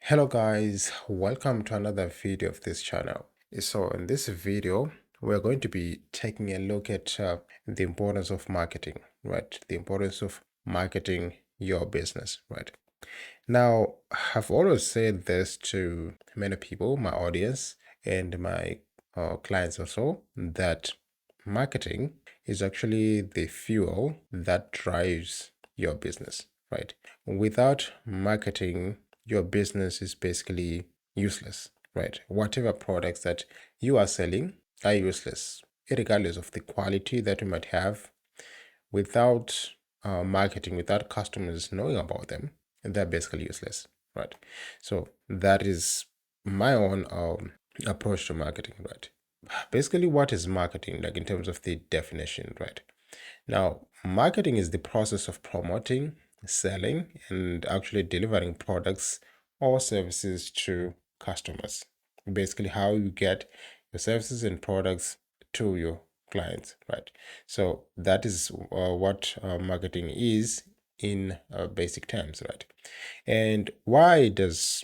Hello guys, welcome to another video of this channel. So in this video, we're going to be taking a look at the importance of marketing, right? The importance of marketing your business, right? Now, I've always said this to many people, my audience and my clients also, that marketing is actually the fuel that drives your business, right? Without marketing, your business is basically useless, right? Whatever products that you are selling are useless, regardless of the quality that you might have. Without marketing, without customers knowing about them, they're basically useless, right? So that is my own approach to marketing, right? Basically, what is marketing, like in terms of the definition, right? Now, marketing is the process of promoting, selling, and actually delivering products or services to customers. Basically, how you get your services and products to your clients, right? So that is what marketing is in basic terms, right? And why does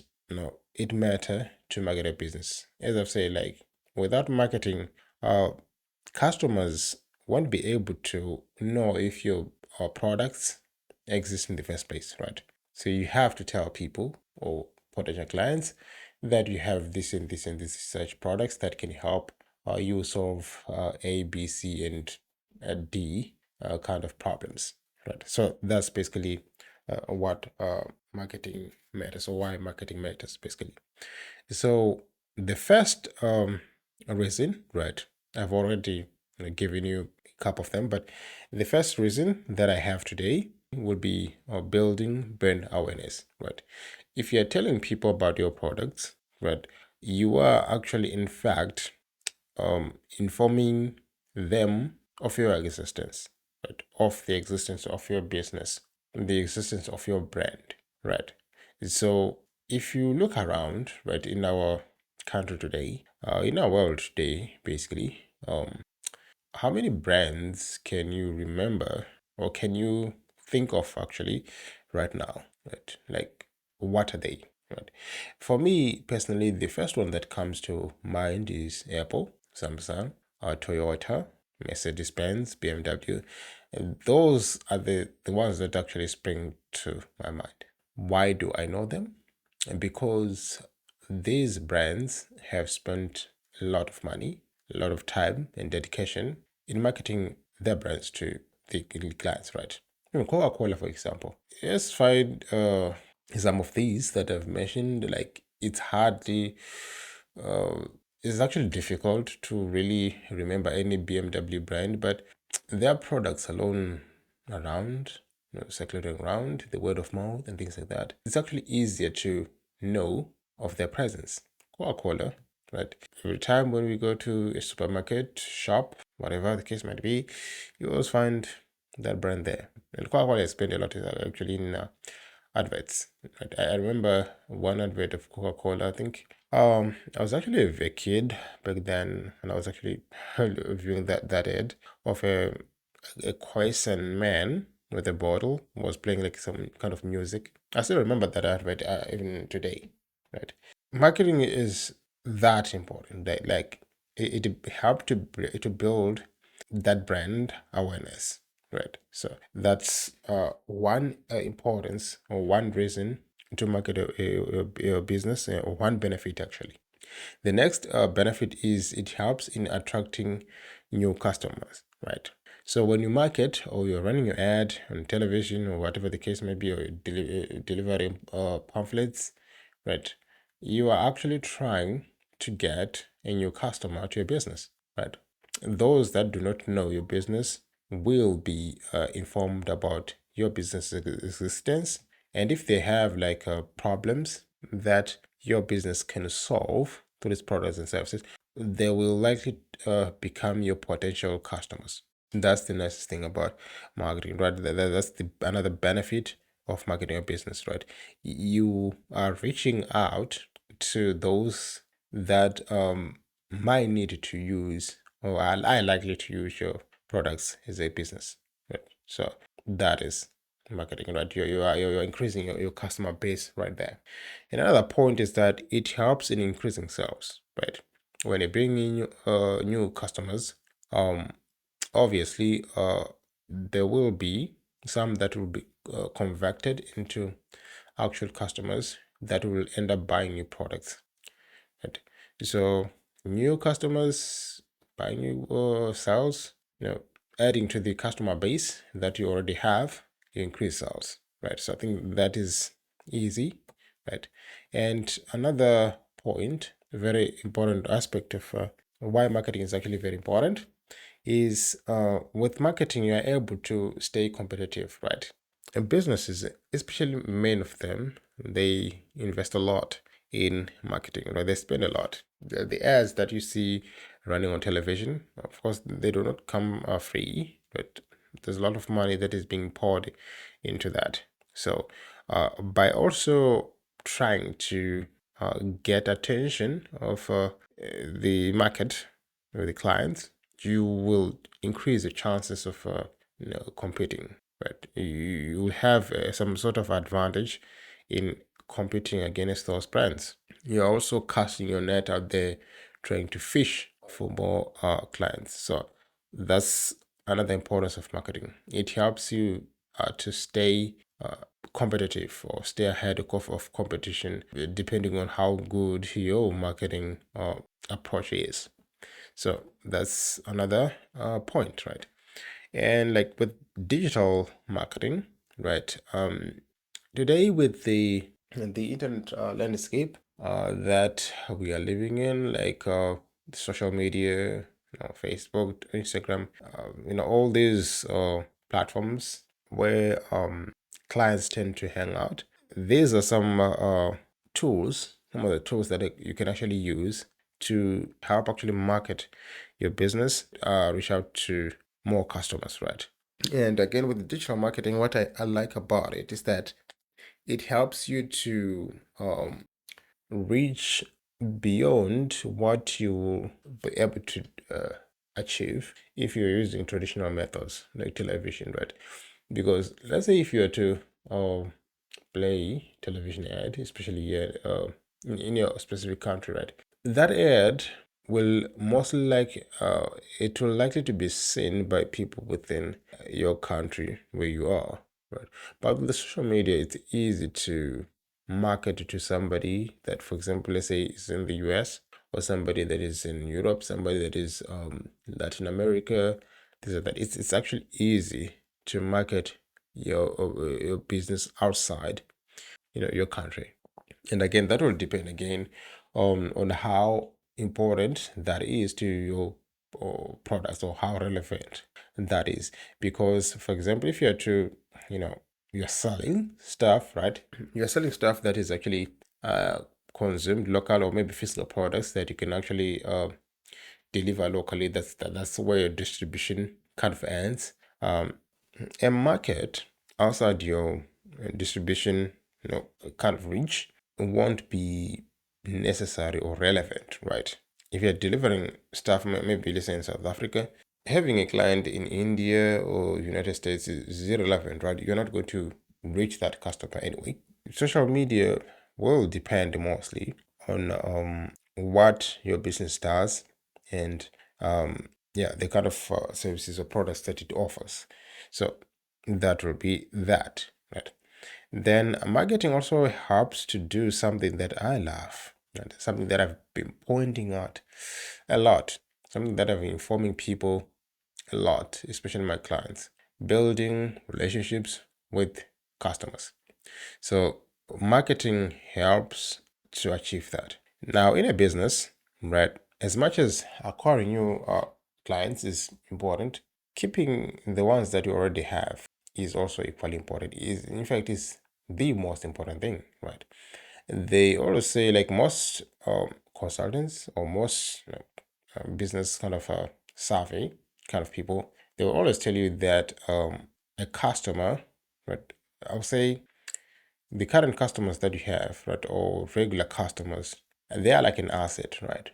it matter to market a business? As I've said, like without marketing, uh, customers won't be able to know if your products exist in the first place, right? So you have to tell people or potential clients that you have this and this and this such products that can help you solve A, B, C, and D kind of problems, right? So that's basically what marketing matters, or why marketing matters, basically. So the first reason, right? I've already given you a couple of them, but the first reason that I have today would be building brand awareness, right? If you're telling people about your products, right, you are actually, in fact, informing them of your existence, right? Of the existence of your business, the existence of your brand, right? So if you look around, right, in our country today, in our world today, basically, how many brands can you remember or can you think of actually right now, right? Like, what are they, right? For me personally, the first one that comes to mind is Apple, Samsung, Toyota, Mercedes-Benz, BMW. And those are the ones that actually spring to my mind. Why do I know them? Because these brands have spent a lot of money, a lot of time and dedication in marketing their brands to the clients, right? Coca-Cola, for example. Let's find some of these that I've mentioned. Like, it's hardly, uh, it's actually difficult to really remember any BMW brand, but their products alone around, circulating around, the word of mouth and things like that, it's actually easier to know of their presence. Coca-Cola, right? Every time when we go to a supermarket, shop, whatever the case might be, you always find that brand there. And Coca-Cola spent a lot actually in adverts. Right? I remember one advert of Coca-Cola. I think I was actually a kid back then, and I was actually viewing that ad of a quiescent man with a bottle was playing like some kind of music. I still remember that advert even today, right? Marketing is that important. Like it helped to build that brand awareness, right? So that's one importance or one reason to market a business, or one benefit actually. The next benefit is it helps in attracting new customers, right? So when you market or you're running your ad on television or whatever the case may be, or delivering pamphlets, right? You are actually trying to get a new customer to your business, right? Those that do not know your business will be informed about your business existence, and if they have like problems that your business can solve through its products and services, they will likely become your potential customers. That's the nice thing about marketing, right? That's another benefit of marketing a business, right? You are reaching out to those that might need to use, or are likely to use your products as a business, right? So that is marketing, right? You're increasing your customer base right there. And another point is that it helps in increasing sales, right? When you bring in new customers, obviously there will be some that will be converted into actual customers that will end up buying new products, right? So new customers buying new sales, adding to the customer base that you already have, you increase sales, right? So I think that is easy, right? And another point, a very important aspect of why marketing is actually very important is with marketing, you are able to stay competitive, right? And businesses, especially many of them, they invest a lot in marketing, right? They spend a lot. The ads that you see running on television, of course, they do not come free, but there's a lot of money that is being poured into that. So by also trying to get attention of the market or the clients, you will increase the chances of competing, right? You will have some sort of advantage in competing against those brands. You're also casting your net out there, trying to fish for more clients. So that's another importance of marketing. It helps you to stay competitive or stay ahead of competition, depending on how good your marketing approach is. So that's another point, right? And like with digital marketing, right? Today with the internet landscape that we are living in, like social media, Facebook, Instagram, all these platforms where clients tend to hang out. These are some tools, some of the tools that you can actually use to help actually market your business, reach out to more customers, right? And again, with digital marketing, what I like about it is that it helps you to reach beyond what you will be able to achieve if you're using traditional methods like television, right? Because let's say if you were to play television ad, especially here in your specific country, right? That ad will mostly it will likely to be seen by people within your country where you are, right? But with the social media, it's easy to market to somebody that, for example, let's say is in the US, or somebody that is in Europe, somebody that is Latin America. It's actually easy to market your business outside your country. And again, that will depend again on how important that is to your products, or how relevant that is. Because for example, if you're to you're selling stuff, right? You're selling stuff that is actually consumed local, or maybe physical products that you can actually deliver locally. That's where your distribution kind of ends. A market outside your distribution kind of reach won't be necessary or relevant, right? If you're delivering stuff, maybe let's say in South Africa, having a client in India or United States is irrelevant, right? You're not going to reach that customer anyway. Social media will depend mostly on what your business does, and yeah, the kind of services or products that it offers. So that will be that, right? Then marketing also helps to do something that I love, right? Something that I've been pointing out a lot, something that I've been informing people a lot, especially my clients, building relationships with customers. So marketing helps to achieve that. Now, in a business, right, as much as acquiring new clients is important, keeping the ones that you already have is also equally important. Is in fact is the most important thing, right? They always say, like most consultants or most business kind of savvy kind of people, they will always tell you that a customer, right? I'll say the current customers that you have, right, or regular customers, and they are like an asset, right?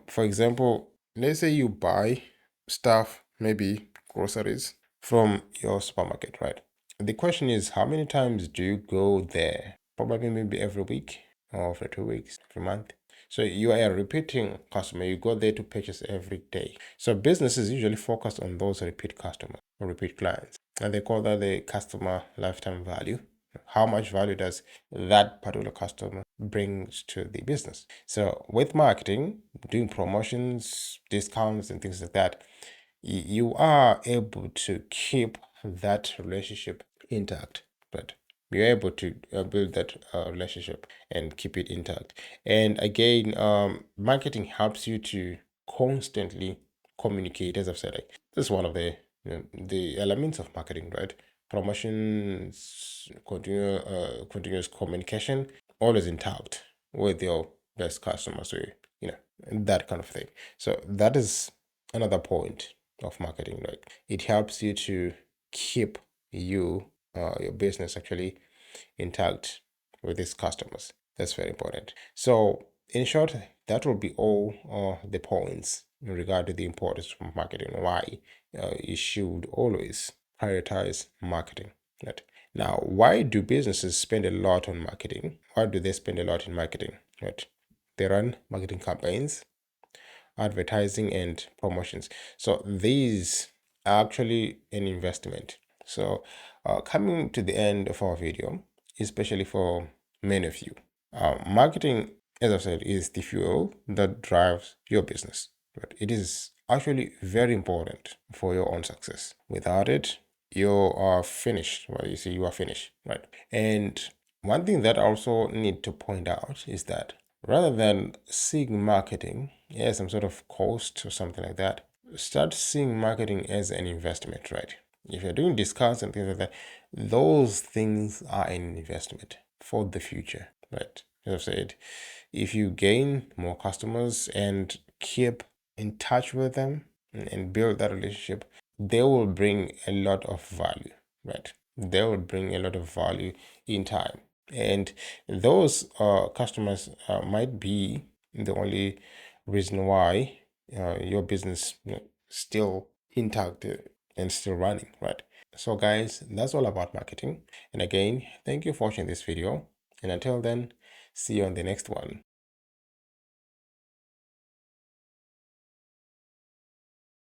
For example, let's say you buy stuff, maybe groceries from your supermarket, right? The question is, how many times do you go there? Probably maybe every week or every 2 weeks, every month. So you are a repeating customer. You go there to purchase every day. So businesses usually focus on those repeat customers or repeat clients, and they call that the customer lifetime value. How much value does that particular customer brings to the business? So with marketing, doing promotions, discounts, and things like that, you are able to keep that relationship intact, but you're able to build that relationship and keep it intact. And again, marketing helps you to constantly communicate. As I've said, like, this is one of the elements of marketing, right? Promotions, continuous communication, always intact with your best customers, so you know that kind of thing. So that is another point of marketing, right? It helps you to keep your business actually intact with its customers. That's very important. So in short, that will be all the points in regard to the importance of marketing, why you should always prioritize marketing, right? Now, why do businesses spend a lot on marketing? Why do they spend a lot in marketing, right? They run marketing campaigns, advertising, and promotions. So these are actually an investment. So coming to the end of our video, especially for many of you, marketing, as I said, is the fuel that drives your business. But it is actually very important for your own success. Without it, you are finished. Well, you see, you are finished, right? And one thing that I also need to point out is that rather than seeing marketing as some sort of cost or something like that, start seeing marketing as an investment, right? If you're doing discounts and things like that, those things are an investment for the future, right? As I've said, if you gain more customers and keep in touch with them and build that relationship, they will bring a lot of value, right? They will bring a lot of value in time. And those customers might be the only reason why your business still intact and still running, right? So guys, that's all about marketing. And again, thank you for watching this video. And until then, see you on the next one.